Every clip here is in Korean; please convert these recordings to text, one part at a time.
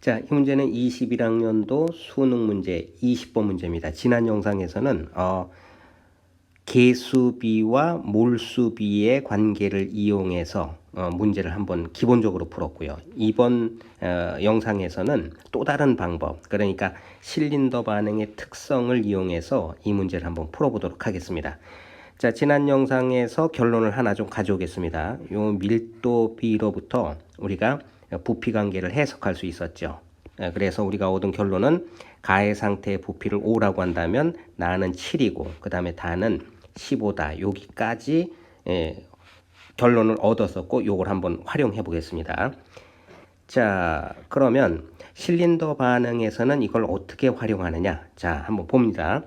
자, 이 문제는 21학년도 수능 문제 20번 문제입니다. 지난 영상에서는 개수비와 몰수비의 관계를 이용해서 문제를 한번 기본적으로 풀었고요. 이번 영상에서는 또 다른 방법, 그러니까 실린더 반응의 특성을 이용해서 이 문제를 한번 풀어보도록 하겠습니다. 자, 지난 영상에서 결론을 하나 좀 가져오겠습니다. 요 밀도 B로부터 우리가 부피 관계를 해석할 수 있었죠. 그래서 우리가 얻은 결론은 가의 상태의 부피를 5라고 한다면 나는 7이고 그 다음에 다는 15다. 여기까지 결론을 얻었었고 요걸 한번 활용해 보겠습니다. 자, 그러면 실린더 반응에서는 이걸 어떻게 활용하느냐? 자, 한번 봅니다.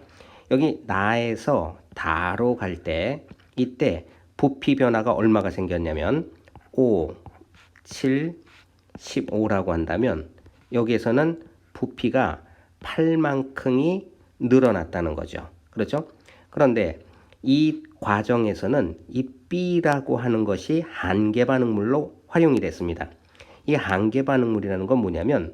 여기 나에서 다로 갈 때 이때 부피 변화가 얼마가 생겼냐면 5, 7, 15라고 한다면 여기에서는 부피가 8만큼이 늘어났다는 거죠. 그렇죠? 그런데 이 과정에서는 이 B라고 하는 것이 한계 반응물로 활용이 됐습니다. 이 한계 반응물이라는 건 뭐냐면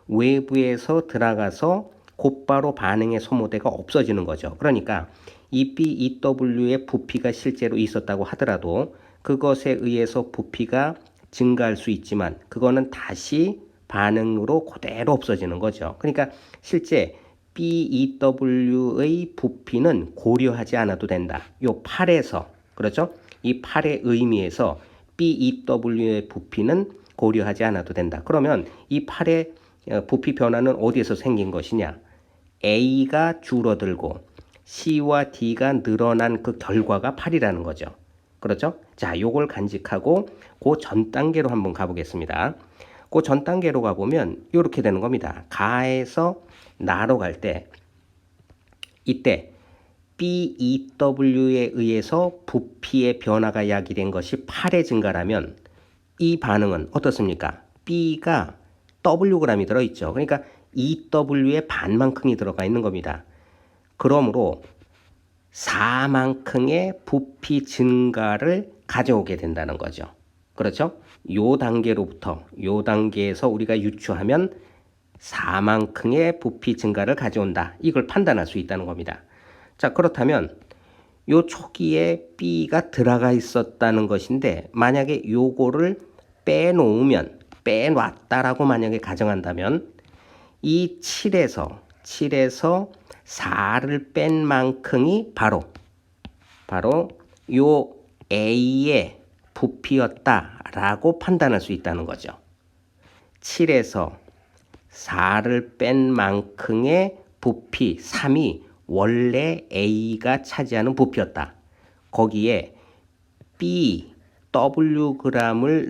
외부에서 들어가서 곧바로 반응의 소모대가 없어지는 거죠. 그러니까 이 BEW의 부피가 실제로 있었다고 하더라도 그것에 의해서 부피가 증가할 수 있지만 그거는 다시 반응으로 그대로 없어지는 거죠. 그러니까 실제 BEW의 부피는 고려하지 않아도 된다. 요 8에서 그렇죠? 이 8의 의미에서 BEW의 부피는 고려하지 않아도 된다. 그러면 이 8의 부피 변화는 어디에서 생긴 것이냐? A가 줄어들고 C와 D가 늘어난 그 결과가 8이라는 거죠. 그렇죠? 자, 요걸 간직하고 그 전 단계로 한번 가보겠습니다. 그 전 단계로 가보면 이렇게 되는 겁니다. 가에서 나로 갈 때 이때 BEW에 의해서 부피의 변화가 야기된 것이 8의 증가라면 이 반응은 어떻습니까? B가 Wg이 들어있죠. 그러니까 EW의 반만큼이 들어가 있는 겁니다. 그러므로 4만큼의 부피 증가를 가져오게 된다는 거죠. 그렇죠? 요 단계로부터 요 단계에서 우리가 유추하면 4만큼의 부피 증가를 가져온다. 이걸 판단할 수 있다는 겁니다. 자, 그렇다면 요 초기에 B가 들어가 있었다는 것인데 만약에 요거를 빼놨다라고 만약에 가정한다면 이 7에서 4를 뺀 만큼이 바로 요 A의 부피였다라고 판단할 수 있다는 거죠. 7에서 4를 뺀 만큼의 부피 3이 원래 A가 차지하는 부피였다. 거기에 BWg을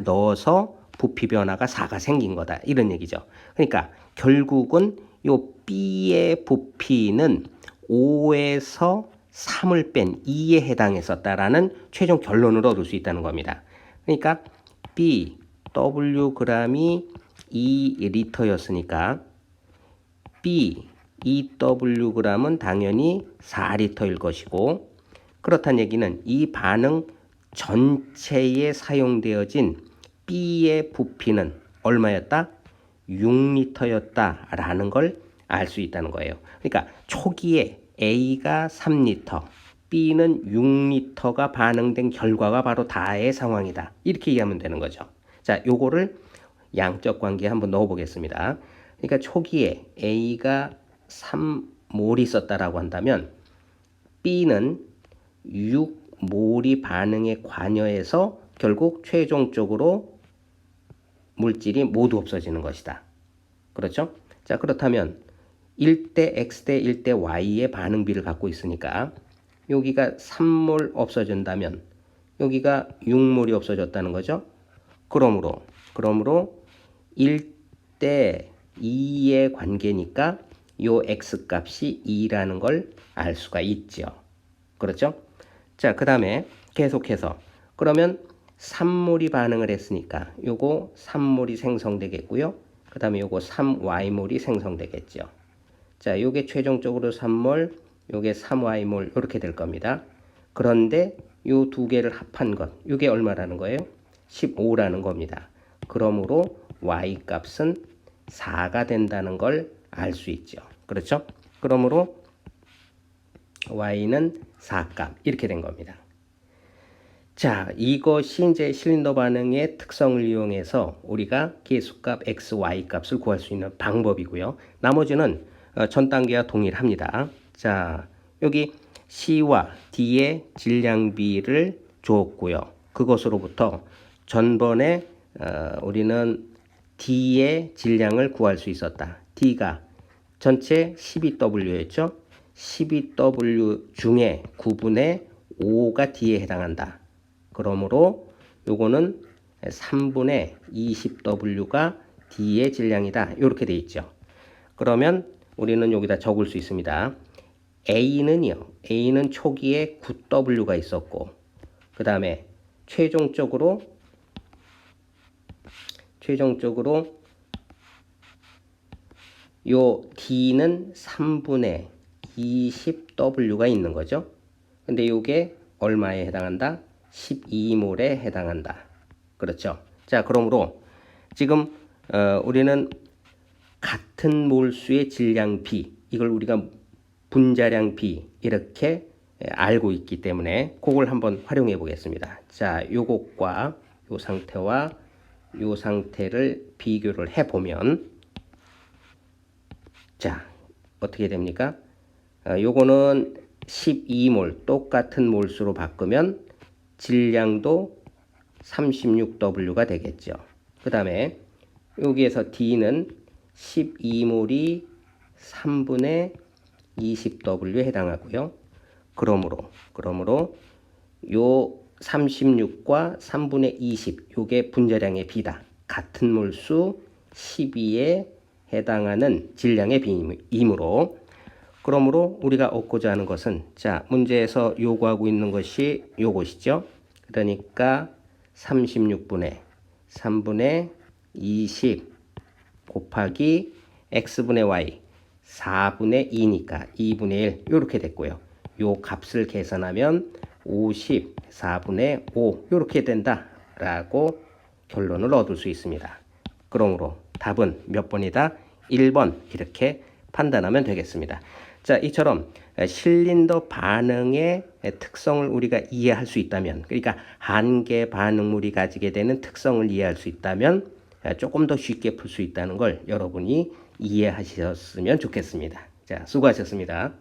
넣어서 부피 변화가 4가 생긴 거다. 이런 얘기죠. 그러니까 결국은 요 B의 부피는 5에서 3을 뺀 2에 해당했었다라는 최종 결론을 얻을 수 있다는 겁니다. 그러니까 BWg이 2리터였으니까 BEWg은 당연히 4리터일 것이고 그렇다는 얘기는 이 반응 전체에 사용되어진 B의 부피는 얼마였다? 6리터였다라는 걸 알 수 있다는 거예요. 그러니까 초기에 A가 3리터, B는 6리터가 반응된 결과가 바로 다의 상황이다. 이렇게 이해하면 되는 거죠. 자, 요거를 양적 관계에 한번 넣어 보겠습니다. 그러니까 초기에 A가 3몰이 있었다라고 한다면 B는 6몰이 반응에 관여해서 결국 최종적으로 물질이 모두 없어지는 것이다. 그렇죠? 자, 그렇다면 1대 X 대 1대 Y의 반응비를 갖고 있으니까 여기가 3몰 없어진다면 여기가 6몰이 없어졌다는 거죠. 그러므로 1대 2의 관계니까 요 X 값이 2라는 걸 알 수가 있죠. 그렇죠? 자, 그 다음에 계속해서 그러면 3몰이 반응을 했으니까 요거 3몰이 생성되겠고요. 그 다음에 요거 3Y몰이 생성되겠죠. 자, 요게 최종적으로 3몰, 요게 3Y몰 이렇게 될 겁니다. 그런데 요 두 개를 합한 것, 요게 얼마라는 거예요? 15라는 겁니다. 그러므로 Y 값은 4가 된다는 걸 알 수 있죠. 그렇죠? 그러므로 y는 4값 이렇게 된 겁니다. 자, 이것이 이제 실린더 반응의 특성을 이용해서 우리가 계수값 x, y 값을 구할 수 있는 방법이고요. 나머지는 전 단계와 동일합니다. 자, 여기 C와 D의 질량비를 주었고요. 그것으로부터 전번에 우리는 D의 질량을 구할 수 있었다. D가 전체 12W였죠. 12W 중에 9분의 5가 D에 해당한다. 그러므로 요거는 3분의 20W가 D의 질량이다. 이렇게 돼 있죠. 그러면 우리는 여기다 적을 수 있습니다. A는 초기에 9W가 있었고, 그 다음에 최종적으로 요 D는 3분의 20W가 있는 거죠. 근데 요게 얼마에 해당한다? 12몰에 해당한다. 그렇죠. 자, 그러므로 지금 우리는 같은 몰수의 질량 B, 이걸 우리가 분자량 B 이렇게 알고 있기 때문에 그걸 한번 활용해 보겠습니다. 자, 요것과 요 상태와 요 상태를 비교를 해 보면, 자, 어떻게 됩니까? 요거는 12몰 똑같은 몰수로 바꾸면 질량도 36W가 되겠죠. 그 다음에 여기에서 D는 12몰이 3분의 20W에 해당하고요. 그러므로 요 36과 3분의 20 요게 분자량의 비다. 같은 몰수 12에 해당하는 질량의 비이므로, 그러므로 우리가 얻고자 하는 것은, 자, 문제에서 요구하고 있는 것이 요것이죠. 그러니까 36분의 3분의 20 곱하기 x분의 y 4분의 2니까 2분의 1 이렇게 됐고요. 요 값을 계산하면 54분의 5 이렇게 된다라고 결론을 얻을 수 있습니다. 그러므로 답은 몇 번이다? 1번 이렇게 판단하면 되겠습니다. 자, 이처럼 실린더 반응의 특성을 우리가 이해할 수 있다면, 그러니까 한계 반응물이 가지게 되는 특성을 이해할 수 있다면 조금 더 쉽게 풀 수 있다는 걸 여러분이 이해하셨으면 좋겠습니다. 자, 수고하셨습니다.